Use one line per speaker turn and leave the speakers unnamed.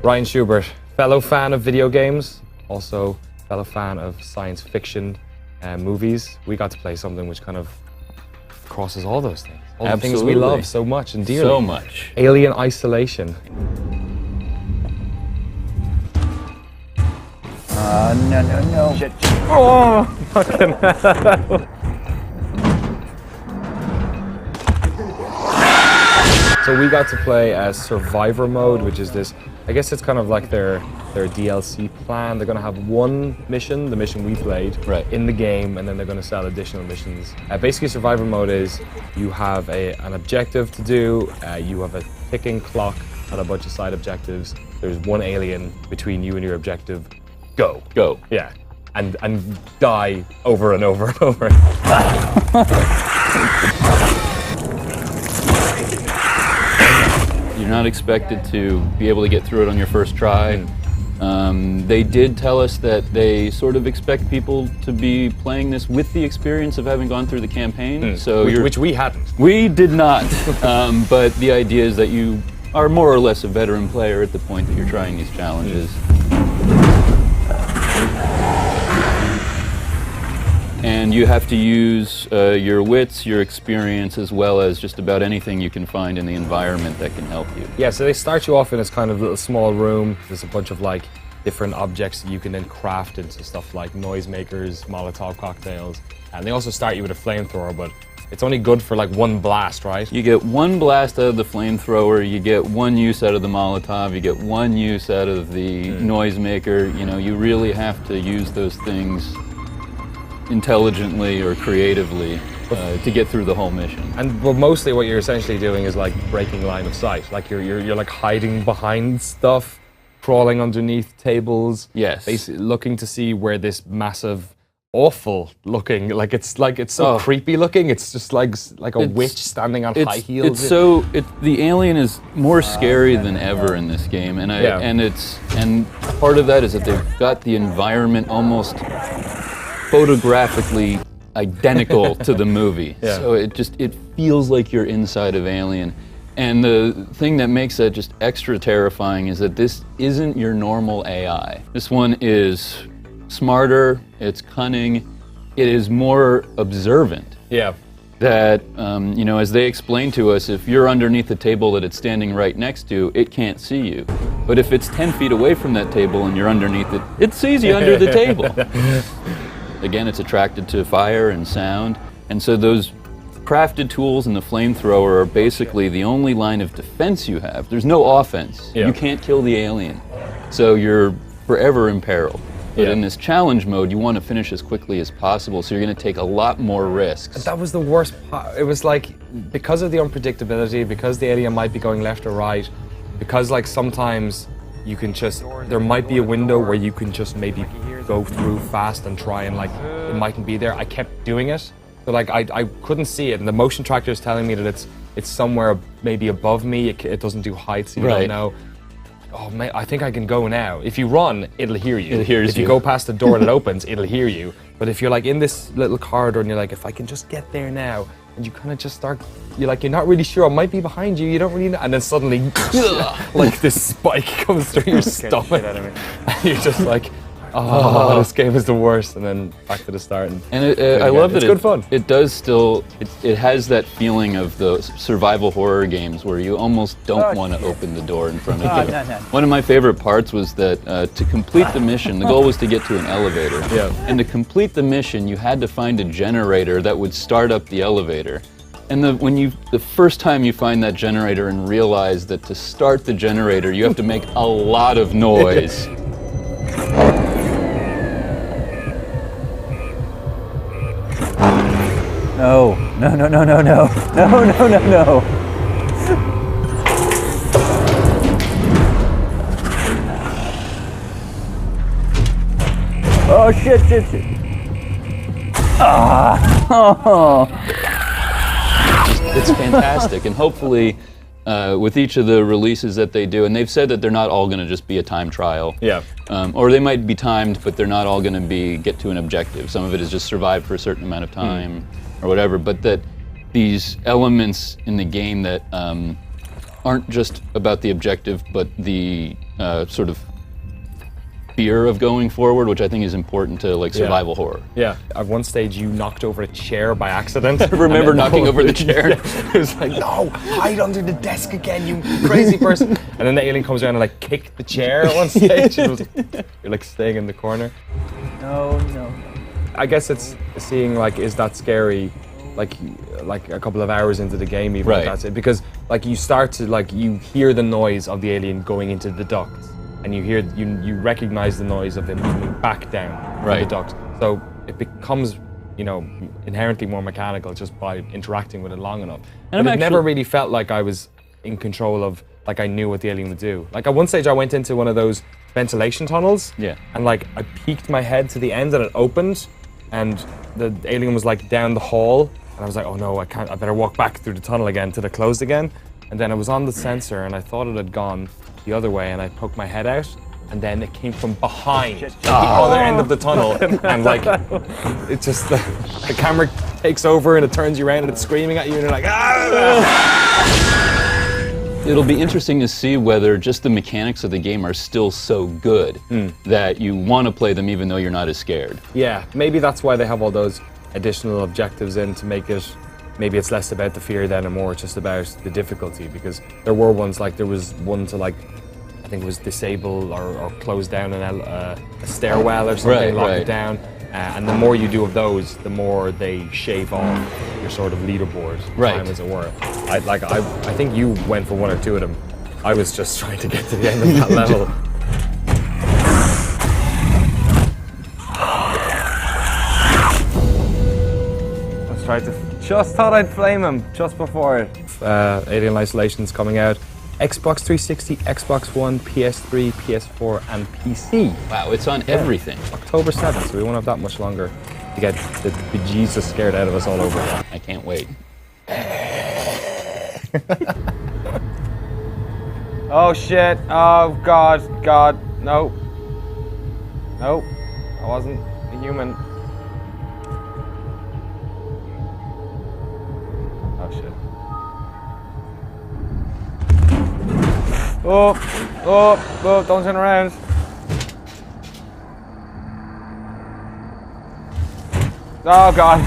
Ryan Schubert, fellow fan of video games, also fellow fan of science fiction movies. We got to play something which kind of crosses all those things. All the things we love so much and dearly.
So much.
Alien Isolation.
No.
Shit. Oh, fucking hell. So we got to play Survivor mode, which is this, I guess it's kind of like their DLC plan. They're gonna have one mission, the mission we played, in the game, and then they're gonna sell additional missions. Basically, Survivor mode is you have an objective to do, you have a ticking clock and a bunch of side objectives. There's one alien between you and your objective. Go.
Go.
Yeah. And die over and over and over.
You're not expected to be able to get through it on your first try. They did tell us that they sort of expect people to be playing this with the experience of having gone through the campaign. So
which we hadn't.
We did not. But the idea is that you are more or less a veteran player at the point that you're trying these challenges. And you have to use your wits, your experience, as well as just about anything you can find in the environment that can help you.
Yeah, so they start you off in this kind of little small room. There's a bunch of like different objects that you can then craft into stuff like noisemakers, Molotov cocktails. And they also start you with a flamethrower, but it's only good for like one blast, right?
You get one blast out of the flamethrower, you get one use out of the Molotov, you get one use out of the noisemaker. You know, you really have to use those things intelligently or creatively to get through the whole mission.
But mostly what you're essentially doing is like breaking line of sight. Like you're like hiding behind stuff, crawling underneath tables.
Yes.
Basically looking to see where this massive, awful looking, like it's so creepy looking. It's just like a witch standing on high heels.
The alien is more scary than ever in this game, and part of that is that they've got the environment almost photographically identical to the movie.
Yeah.
So it feels like you're inside of Alien. And the thing that makes that just extra terrifying is that this isn't your normal AI. This one is smarter, it's cunning, it is more observant.
Yeah.
That, as they explain to us, if you're underneath the table that it's standing right next to, it can't see you. But if it's 10 feet away from that table and you're underneath it, it sees you under the table. Again, it's attracted to fire and sound, and so those crafted tools and the flamethrower are basically the only line of defense you have. There's no offense.
Yeah.
You can't kill the alien, so you're forever in peril. But in this challenge mode, you want to finish as quickly as possible, so you're going to take a lot more risks.
That was the worst part. It was like, because of the unpredictability, because the alien might be going left or right, because like sometimes you can just, there might be a window where you can just maybe go through fast and try and like, it mightn't be there. I kept doing it, but like I couldn't see it, and the motion tracker is telling me that it's somewhere maybe above me. It doesn't do height, so you don't know. Oh man, I think I can go now. If you run, it'll hear you.
It hears
you. If you go past the door that opens, it'll hear you. But if you're like in this little corridor and you're like, if I can just get there now, and you kind of just start, you're not really sure, it might be behind you, you don't really know, and then suddenly, like this spike comes through your stomach, and you're just like, oh, this game is the worst, and then back to the start.
And I love that
it's good fun.
It does still, it has that feeling of the survival horror games where you almost don't want to open the door in front of you.
No.
One of my favorite parts was that to complete the mission, the goal was to get to an elevator.
Yeah.
And to complete the mission, you had to find a generator that would start up the elevator. And the first time you find that generator and realize that to start the generator, you have to make a lot of noise.
No. Oh, shit.
It's fantastic, and hopefully with each of the releases that they do, and they've said that they're not all going to just be a time trial.
Yeah.
Or they might be timed, but they're not all going to get to an objective. Some of it is just survive for a certain amount of time or whatever, but that these elements in the game that aren't just about the objective, but the sort of fear of going forward, which I think is important to like survival horror.
Yeah. At one stage, you knocked over a chair by accident.
I remember knocking over the chair.
It was like, no, hide under the desk again, you crazy person. And then the alien comes around and like kicked the chair at one stage. It was, you're like staying in the corner.
No, no.
I guess it's seeing like, is that scary? Like a couple of hours into the game, even
Right.
if that's it, because like you start to like you hear the noise of the alien going into the ducts, and you recognize the noise of it moving back down
Right.
the duct. So it becomes inherently more mechanical just by interacting with it long enough.
And
But
I'm
it never
actually-
really felt like I was in control of like I knew what the alien would do. Like at one stage I went into one of those ventilation tunnels.
Yeah.
And like I peeked my head to the end and it opened, and the alien was like down the hall, and I was like, oh no, I better walk back through the tunnel again till it closed again. And then I was on the sensor and I thought it had gone the other way, and I poked my head out, and then it came from behind the other end of the tunnel, and like it just the camera takes over and it turns you around and it's screaming at you and you're like, ah!
It'll be interesting to see whether just the mechanics of the game are still so good that you want to play them even though you're not as scared.
Yeah, maybe that's why they have all those additional objectives in to make it. Maybe it's less about the fear then and more just about the difficulty, because there were ones like there was one to like I think it was disable or close down a stairwell or something,
Right,
lock
right.
it down, and the more you do of those, the more they shave off your sort of leaderboard
Right.
time, as it were. I think you went for one or two of them. I was just trying to get to the end of that level.
Just thought I'd flame him just before it.
Alien Isolation's coming out. Xbox 360, Xbox One, PS3, PS4, and PC.
Wow, it's on everything.
October 7th, so we won't have that much longer to get the bejesus scared out of us all over again.
I can't wait.
Oh shit. Oh god. No. Nope. I wasn't a human. Oh shit. Oh, don't turn around. Oh god.